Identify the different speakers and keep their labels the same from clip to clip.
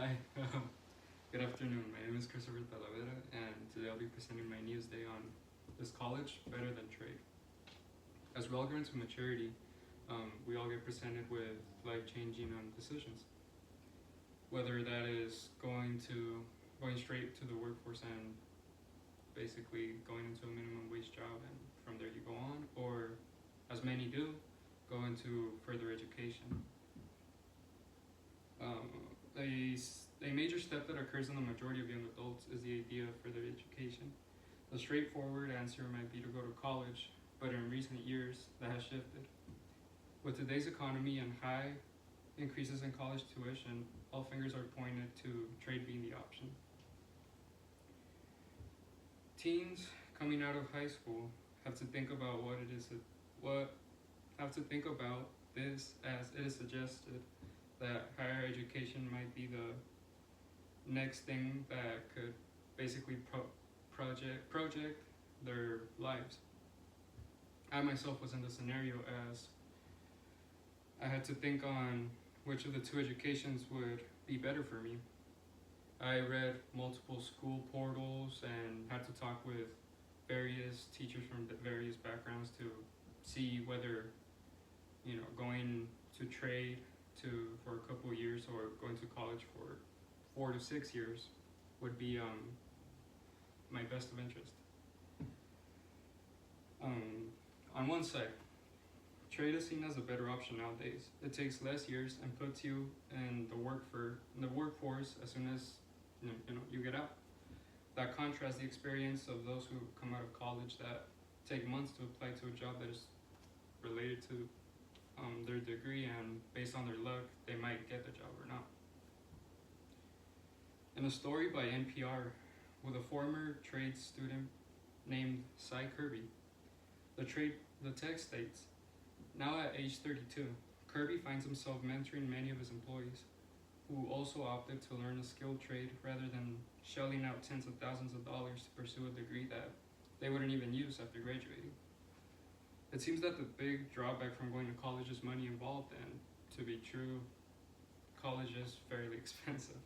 Speaker 1: Hi, good afternoon. My name is Christopher Talavera, and today I'll be presenting my Newsday on is college better than trade? As we all grow into maturity, we all get presented with life-changing decisions. Whether that is going straight to the workforce and basically going into a minimum wage job, and from there you go on, or as many do, go into further education. Um, a major step that occurs in the majority of young adults is the idea of further education. The straightforward answer might be to go to college, but in recent years that has shifted. With today's economy and high increases in college tuition, all fingers are pointed to trade being the option. Teens coming out of high school have to think about have to think about this, as it is suggested that higher education might be the next thing that could basically project their lives. I myself was in the scenario as I had to think on which of the two educations would be better for me. I read multiple school portals and had to talk with various teachers from various backgrounds to see whether, going to trade for a couple of years or going to college for 4 to 6 years would be my best of interest. On one side, trade is seen as a better option nowadays. It takes less years and puts you in the workforce as soon as you get out. That contrasts the experience of those who come out of college that take months to apply to a job that is related to their degree, and based on their luck, they might get the job or not. In a story by NPR with a former trade student named Cy Kirby, the text states, now at age 32, Kirby finds himself mentoring many of his employees who also opted to learn a skilled trade rather than shelling out tens of thousands of dollars to pursue a degree that they wouldn't even use after graduating. It seems that the big drawback from going to college is money involved, and to be true, college is fairly expensive.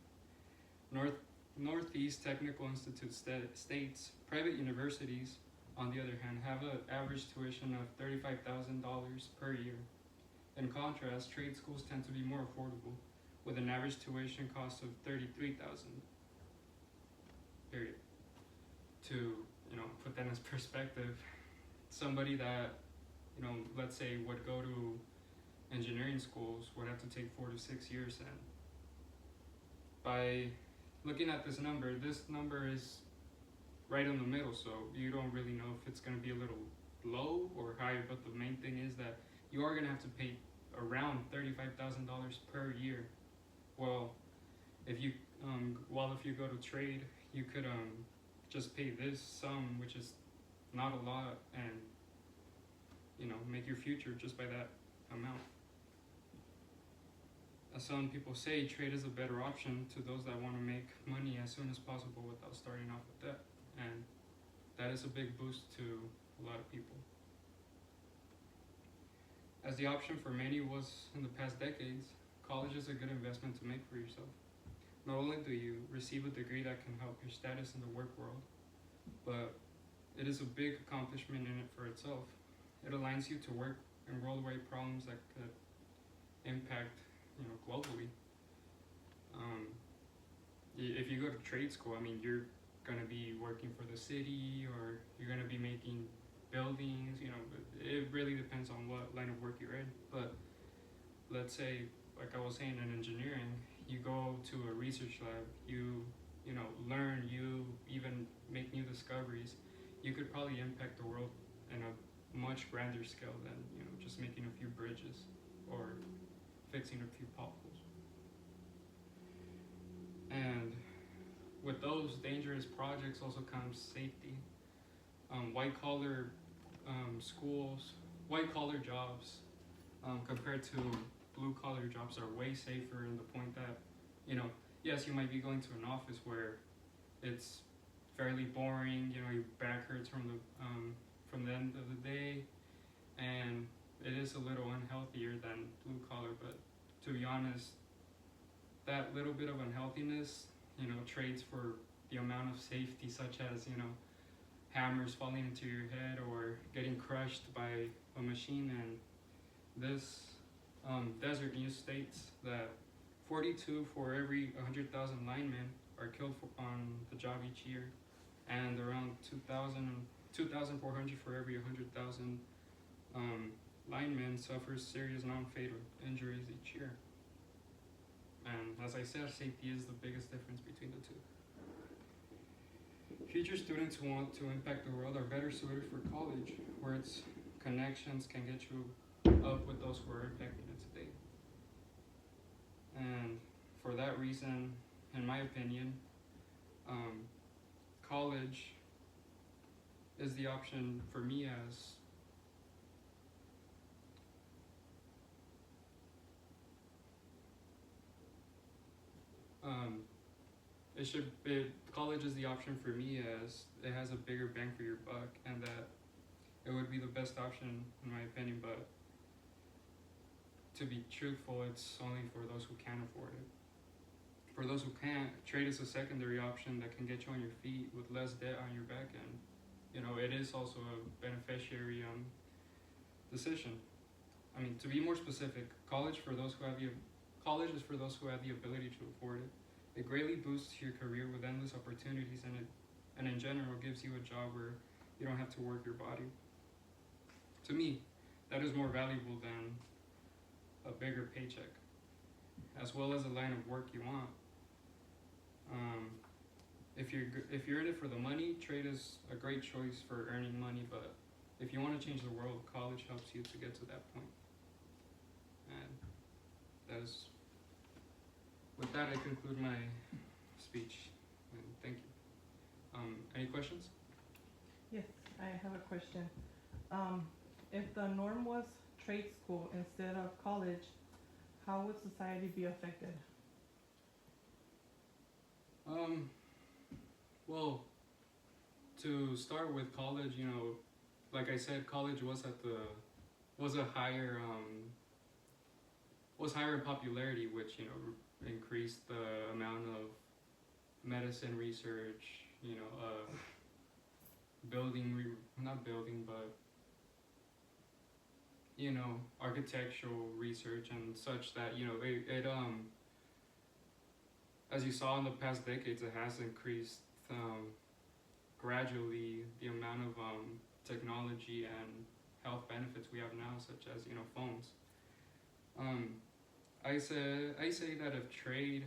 Speaker 1: Northeast Technical Institute states private universities, on the other hand, have an average tuition of $35,000 per year. In contrast, trade schools tend to be more affordable, with an average tuition cost of $33,000. Period. To put that in perspective, somebody that let's say would go to engineering schools would have to take 4 to 6 years. And by looking at this number is right in the middle, so you don't really know if it's going to be a little low or high, but the main thing is that you are going to have to pay around $35,000 per year. Well, if you go to trade, you could just pay this sum, which is not a lot, and make your future just by that amount. As some people say, trade is a better option to those that want to make money as soon as possible without starting off with debt, and that is a big boost to a lot of people. As the option for many was in the past decades, college is a good investment to make for yourself. Not only do you receive a degree that can help your status in the work world, but it is a big accomplishment in it for itself. It aligns you to work in worldwide problems that could impact, globally. If you go to trade school, you're going to be working for the city, or you're going to be making buildings. It really depends on what line of work you're in. But let's say, like I was saying, in engineering, you go to a research lab, you learn, you even make new discoveries. You could probably impact the world in a much grander scale than just making a few bridges or fixing a few potholes. And with those dangerous projects also comes safety. White collar jobs compared to blue collar jobs are way safer, in the point that yes, you might be going to an office where it's fairly boring. Your back hurts from the end of the day, and it is a little unhealthier than blue collar. But to be honest, that little bit of unhealthiness, trades for the amount of safety, such as, hammers falling into your head or getting crushed by a machine. And this Desert News states that 42 for every 100,000 linemen are killed on the job each year, and around 2,400 for every 100,000 linemen suffers serious non-fatal injuries each year. And as I said, safety is the biggest difference between the two. Future students who want to impact the world are better suited for college, where its connections can get you up with those who are impacting it today. And for that reason, in my opinion, college is the option for me, as college is the option for me, as it has a bigger bang for your buck, and that it would be the best option in my opinion. But to be truthful, it's only for those who can afford it. For those who can't, trade is a secondary option that can get you on your feet with less debt on your back end. It is also a beneficiary decision. I mean, to be more specific, college is for those who have the ability to afford it. It greatly boosts your career with endless opportunities, and in general gives you a job where you don't have to work your body. To me, that is more valuable than a bigger paycheck, as well as a line of work you want. If you're in it for the money, trade is a great choice for earning money. But if you want to change the world, college helps you to get to that point. And with that, I conclude my speech. And thank you. Any questions?
Speaker 2: Yes, I have a question. If the norm was trade school instead of college, how would society be affected?
Speaker 1: Well, to start with college, like I said, college was higher in popularity, which increased the amount of medicine research, architectural research and such, that it as you saw in the past decades, it has increased gradually the amount of technology and health benefits we have now, such as phones. I say that if trade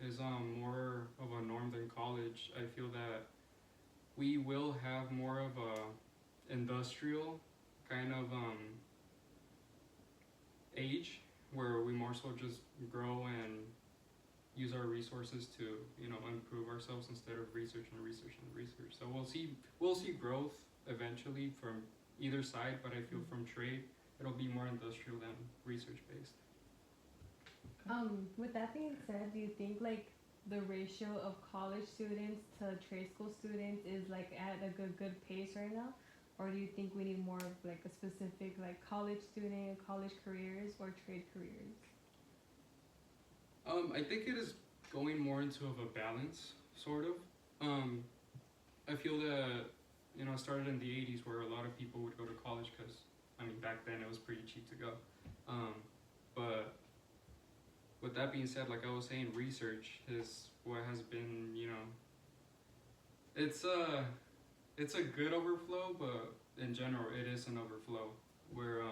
Speaker 1: is more of a norm than college, I feel that we will have more of a industrial kind of age, where we more so just grow and use our resources to improve ourselves instead of research. So we'll see growth eventually from either side, but I feel from trade it'll be more industrial than research based.
Speaker 3: With that being said, do you think like the ratio of college students to trade school students is like at a good pace right now, or do you think we need more of like a specific like college student, college careers, or trade careers?
Speaker 1: I think it is going more into of a balance, sort of. I feel that it started in the 80s, where a lot of people would go to college because back then it was pretty cheap to go. But with that being said, like I was saying, research is what has been, it's a good overflow, but in general it is an overflow, where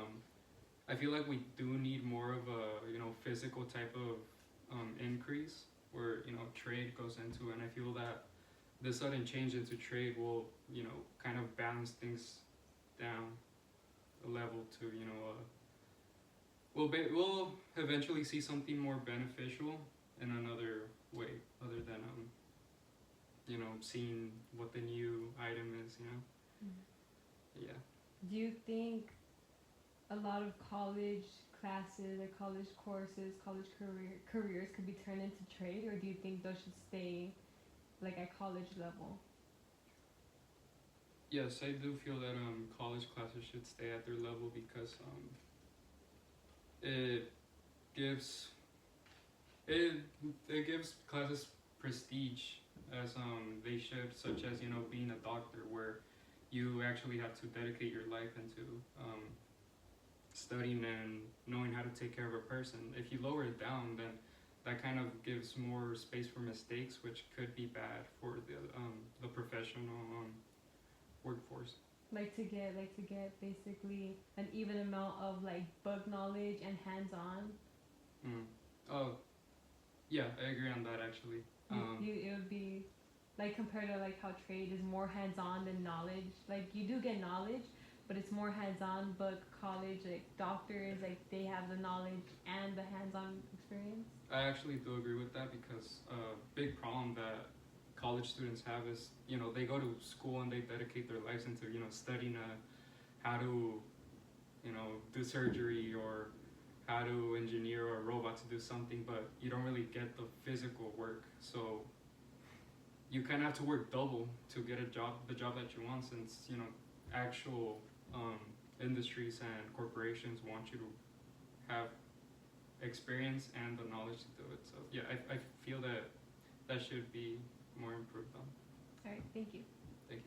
Speaker 1: I feel like we do need more of a physical type of increase, where trade goes into, and I feel that the sudden change into trade will kind of balance things down a level to we'll eventually see something more beneficial in another way, other than seeing what the new item is. Yeah.
Speaker 3: Do you think a lot of college classes or college courses, college careers could be turned into trade, or do you think those should stay like at college level?
Speaker 1: Yes, I do feel that college classes should stay at their level, because it It gives classes prestige as they should, such as being a doctor, where you actually have to dedicate your life into studying and knowing how to take care of a person. If you lower it down, then that kind of gives more space for mistakes, which could be bad for the professional workforce.
Speaker 3: Like to get basically an even amount of like book knowledge and hands on.
Speaker 1: Mm. Oh, yeah, I agree on that actually.
Speaker 3: It would be like compared to like how trade is more hands on than knowledge. Like you do get knowledge, but it's more hands on. But college, like doctors, like they have the knowledge and the hands on experience.
Speaker 1: I actually do agree with that because a big problem that college students have is they go to school and they dedicate their lives into studying how to do surgery or how to engineer a robot to do something, but you don't really get the physical work. So you kind of have to work double to get the job that you want, since actual industries and corporations want you to have experience and the knowledge to do it. So yeah, I feel that should be more improved on.
Speaker 3: All right, thank you.
Speaker 1: Thank you.